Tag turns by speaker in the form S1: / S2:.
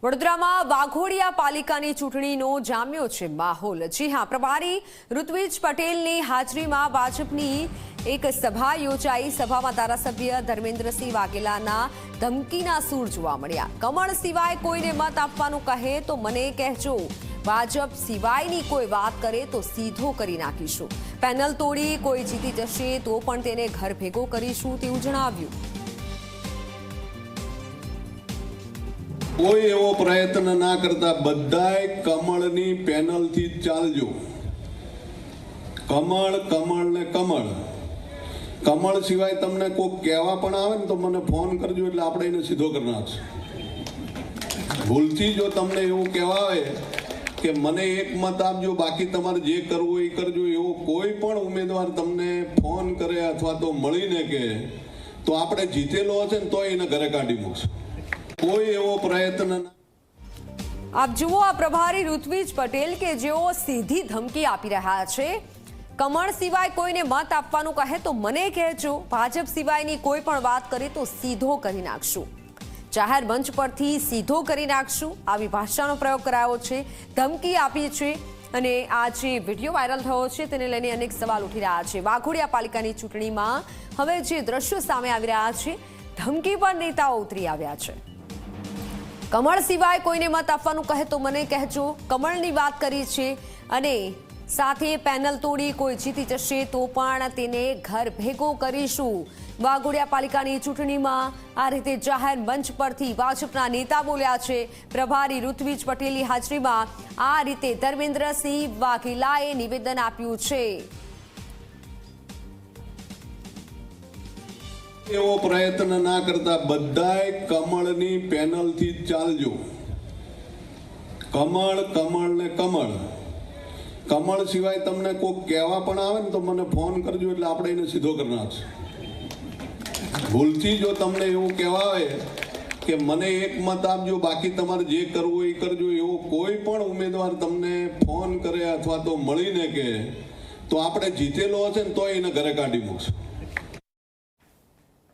S1: વડોદરામાં વાઘોડિયા પાલિકાની ચૂંટણીનો જામ્યો છે માહોલ। જી હા, પ્રભારી ઋત્વિજ પટેલની હાજરીમાં ભાજપની એક સભા યોજાઈ। સભામાં ધારાસભ્ય ધર્મેન્દ્રસિંહ વાઘેલાના ધમકીના સૂર જોવા મળ્યા। કમળ સિવાય કોઈને મત આપવાનું કહે તો મને કહેજો, ભાજપ સિવાયની કોઈ વાત કરે તો સીધો કરી નાખીશું, પેનલ તોડી કોઈ જીતી જશે તો પણ તેને ઘર ભેગો કરીશું તેવું જણાવ્યું।
S2: કોઈ એવો પ્રયત્ન ના કરતા બધાય કમળની પેનલથી ચાલજો। કમળ કમળ ને કમળ, કમળ સિવાય તમને કોઈ કહેવા પણ આવે ને તો મને ફોન કરજો, એટલે આપણે એને સીધો કરી નાખશું। ભૂલથી જો તમને એવું કહેવા આવે કે મને એક મત આપજો, બાકી તમારે જે કરવું એ કરજો, એવો કોઈ પણ ઉમેદવાર તમને ફોન કરે અથવા તો મળીને કહે તો આપણે જીતેલો હશે ને તો એને ઘરે કાઢી મૂકશું। કોઈ એવો પ્રયત્ન
S1: આપ જુઓ આ પ્રભારી ઋત્વિજ પટેલ કે જેઓ સીધી ધમકી આપી રહ્યા છે। કમળ સિવાય કોઈને મત આપવાનું કહે તો મને કહેજો, ભાજપ સિવાયની કોઈ પણ વાત કરે તો સીધો કરી નાખશું, જાહેર મંચ પરથી સીધો કરી નાખશું, આવી ભાષાનો પ્રયોગ કરાયો છે, ધમકી આપી છે। અને આ જે વિડીયો વાયરલ થયો છે તેને લઈને અનેક સવાલ ઉઠી રહ્યા છે। વાઘોડિયા પાલિકાની ચૂંટણીમાં હવે જે દ્રશ્યો સામે આવી રહ્યા છે, ધમકી પર નેતાઓ ઉતરી આવ્યા છે। કમળ સિવાય કોઈને મત આપવાનું કહે તો મને કહેજો, કમળની વાત કરી છે અને સાથે પેનલ તોડી કોઈ જીતી જશે તો પણ તેને ઘર ભેગો કરીશું। વાઘોડિયા પાલિકાની ચૂંટણીમાં આ રીતે જાહેર મંચ પરથી ભાજપના નેતા બોલ્યા છે। પ્રભારી ઋત્વિજ પટેલની હાજરીમાં આ રીતે ધર્મેન્દ્રસિંહ વાઘેલાએ નિવેદન આપ્યું છે।
S2: એવો પ્રયત્ન ના કરતા બધાય કમળની પેનલથી ચાલજો। કમળ કમળ ને કમળ, કમળ સિવાય તમને કોઈ કહેવા પણ આવે ને તો મને ફોન કરજો, એટલે આપણે એને સીધો કરી નાખશું। ભૂલથી જો તમને એવું કહેવા આવે કે મને એક મત આપજો, બાકી તમારે જે કરવું એ કરજો, એવો કોઈ પણ ઉમેદવાર તમને ફોન કરે અથવા તો મળીને કહે તો આપણે જીતેલો હશે ને તો એને ઘરે કાઢી મૂકશું।